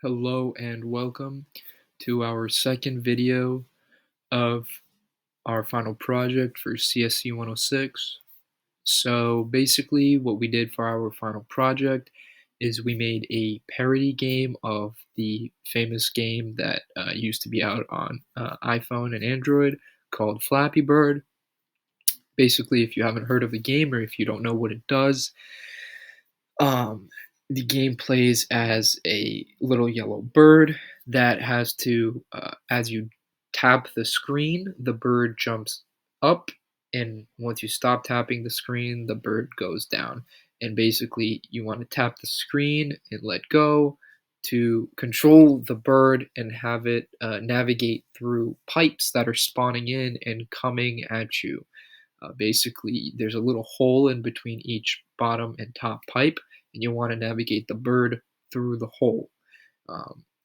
Hello and welcome to our second video of our final project for CSC 106. So basically what we did for our final project is we made a parody game of the famous game that used to be out on iPhone and Android called Flappy Bird. Basically, if you haven't heard of the game or if you don't know what it does, um, the game plays as a little yellow bird that has to, as you tap the screen, the bird jumps up, and once you stop tapping the screen, the bird goes down. And basically, you want to tap the screen and let go to control the bird and have it navigate through pipes that are spawning in and coming at you. Basically, there's a little hole in between each bottom and top pipe, and you want to navigate the bird through the hole.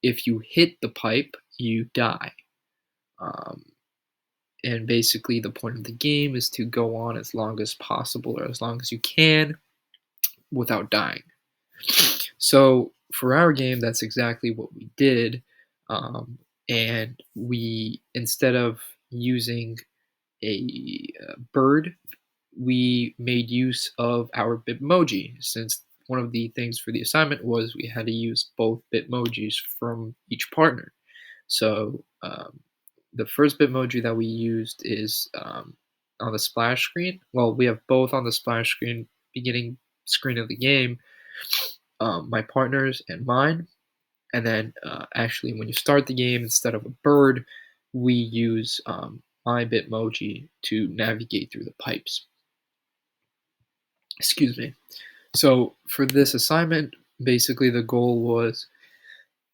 If you hit the pipe, you die. Um, and basically, the point of the game is to go on as long as possible or as long as you can without dying. So, for our game, that's exactly what we did. And we, instead of using a bird, we made use of our Bitmoji, since one of the things for the assignment was we had to use both Bitmojis from each partner. So the first Bitmoji that we used is on the splash screen. Well, we have both on the splash screen, beginning screen of the game, my partner's and mine. And then actually, when you start the game, instead of a bird, we use my Bitmoji to navigate through the pipes. Excuse me. So for this assignment, basically the goal was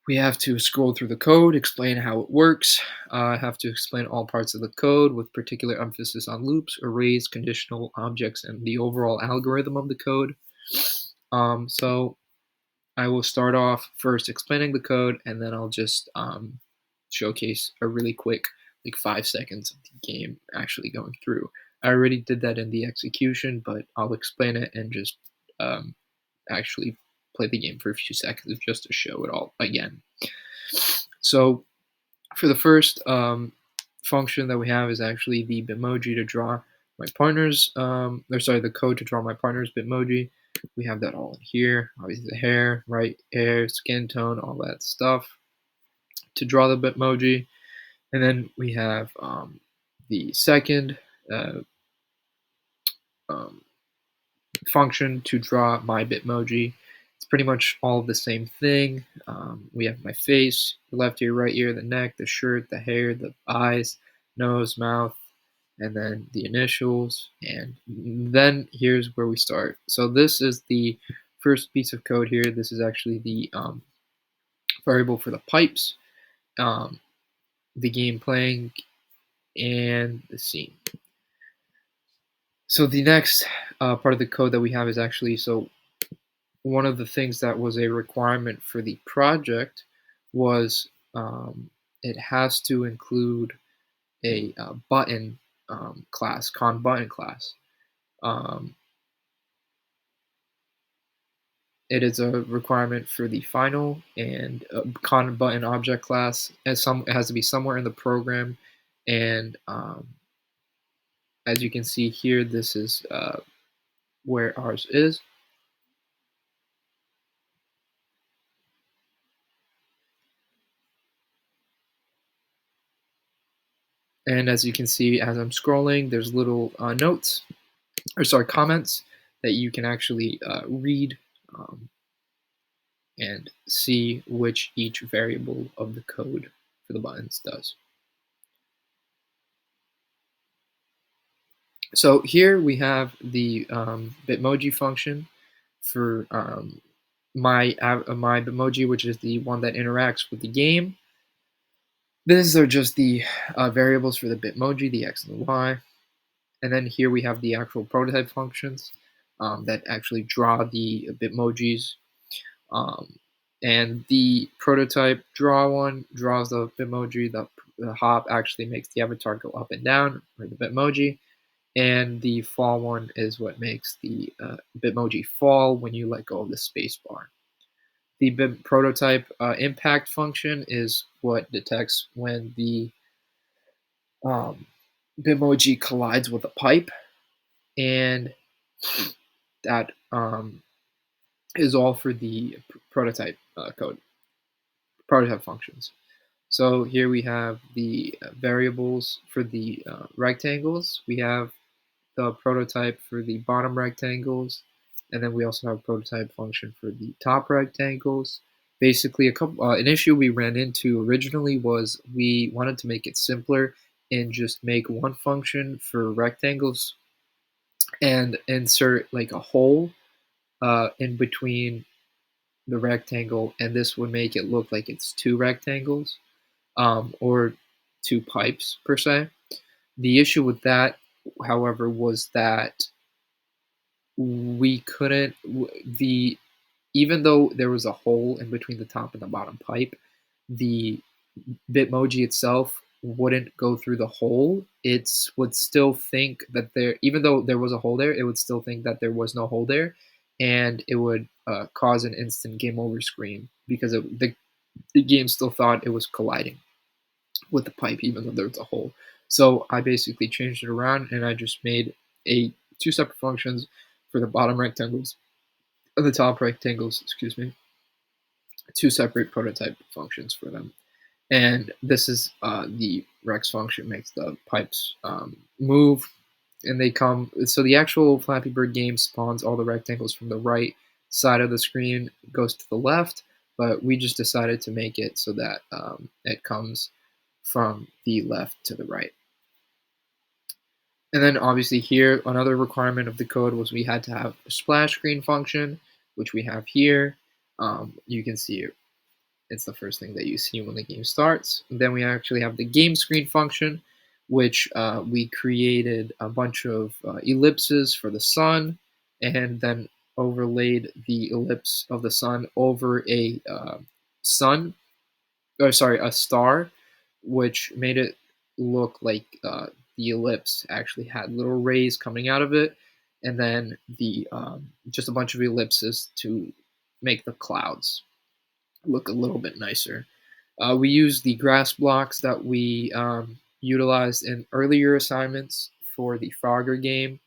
we have to scroll through the code, explain how it works, have to explain all parts of the code with particular emphasis on loops, arrays, conditional objects, and the overall algorithm of the code. So I will start off first explaining the code, and then I'll just showcase a really quick, like 5 seconds of the game actually going through. I already did that in the execution, but I'll explain it and just actually play the game for a few seconds just to show it all again. So for the first function that we have is actually the Bitmoji to draw my partner's, the code to draw my partner's Bitmoji. We have that all in here. Obviously the hair, right, hair, skin tone, all that stuff to draw the Bitmoji. And then we have the second function to draw my Bitmoji. It's pretty much all the same thing. We have my face, the left ear, right ear, the neck, the shirt, the hair, the eyes, nose, mouth, and then the initials. And then here's where we start. So this is the first piece of code here. This is actually the variable for the pipes, the game playing, and the scene. So the next part of the code that we have is actually, so one of the things that was a requirement for the project was it has to include a button class, con button class. It is a requirement for the final, and con button object class, it has to be somewhere in the program, and as you can see here, this is where ours is. And as you can see, as I'm scrolling, there's little notes, or sorry, comments that you can actually read and see which each variable of the code for the buttons does. So here we have the Bitmoji function for my Bitmoji, which is the one that interacts with the game. These are just the variables for the Bitmoji, the X and the Y. And then here we have the actual prototype functions that actually draw the Bitmojis. And the prototype draw one draws the Bitmoji. The hop actually makes the avatar go up and down, or the Bitmoji. And the fall one is what makes the Bitmoji fall when you let go of the space bar. The prototype impact function is what detects when the um, Bitmoji collides with a pipe, and that is all for the prototype code, prototype functions. So here we have the variables for the rectangles. We have the prototype for the bottom rectangles, and then we also have a prototype function for the top rectangles. Basically, an issue we ran into originally was we wanted to make it simpler and just make one function for rectangles and insert like a hole in between the rectangle, and this would make it look like it's two rectangles or two pipes per se. The issue with that, however, was that we couldn't the even though there was a hole in between the top and the bottom pipe, the Bitmoji itself wouldn't go through the hole. It would still think that even though there was a hole there, it would still think that there was no hole there, and it would cause an instant game over screen because the game still thought it was colliding with the pipe, even though there was a hole. So I basically changed it around, and I just made two separate functions for the bottom rectangles and the top rectangles. Excuse me, two separate prototype functions for them. And this is the Rex function makes the pipes move, and they come. So the actual Flappy Bird game spawns all the rectangles from the right side of the screen, goes to the left, but we just decided to make it so that it comes from the left to the right. And then obviously here, another requirement of the code was we had to have a splash screen function, which we have here. You can see it's the first thing that you see when the game starts. And then we actually have the game screen function, which we created a bunch of ellipses for the sun, and then overlaid the ellipse of the sun over a a star, which made it look like the ellipse actually had little rays coming out of it, and then the just a bunch of ellipses to make the clouds look a little bit nicer. We used the grass blocks that we utilized in earlier assignments for the Frogger game,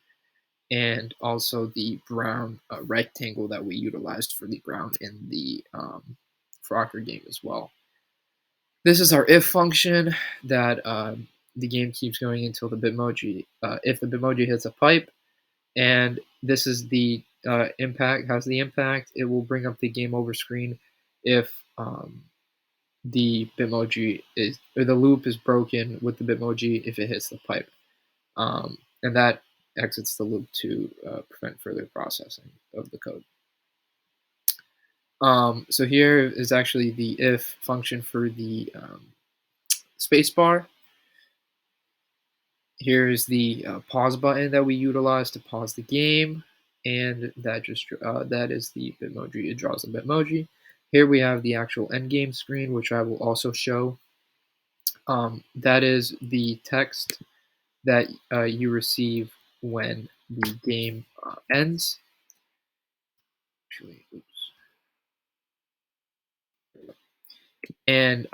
and also the brown rectangle that we utilized for the ground in the Frogger game as well. This is our if function that the game keeps going until the Bitmoji, if the Bitmoji hits a pipe, and this is the impact, has the impact, it will bring up the game over screen if the Bitmoji is, or the loop is broken with the Bitmoji if it hits the pipe. And that exits the loop to prevent further processing of the code. So here is actually the if function for the spacebar. Here's the pause button that we utilize to pause the game, and that just that is the Bitmoji. It draws the Bitmoji. Here we have the actual end game screen, which I will also show. That is the text that you receive when the game ends. Actually, oops. And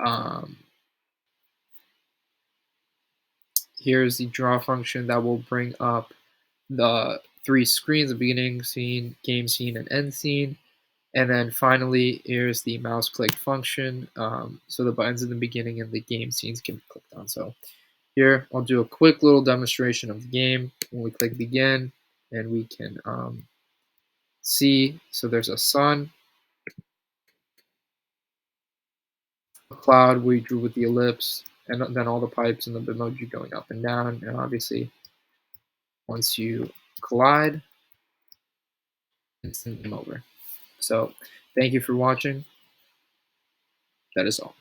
here's the draw function that will bring up the three screens: the beginning scene, game scene, and end scene. And then finally, here's the mouse click function. So the buttons in the beginning and the game scenes can be clicked on. So here, I'll do a quick little demonstration of the game. When we click begin, and we can see, so there's a sun, a cloud we drew with the ellipse, and then all the pipes and the Bitmoji going up and down. And obviously, once you collide, instant game over. So thank you for watching. That is all.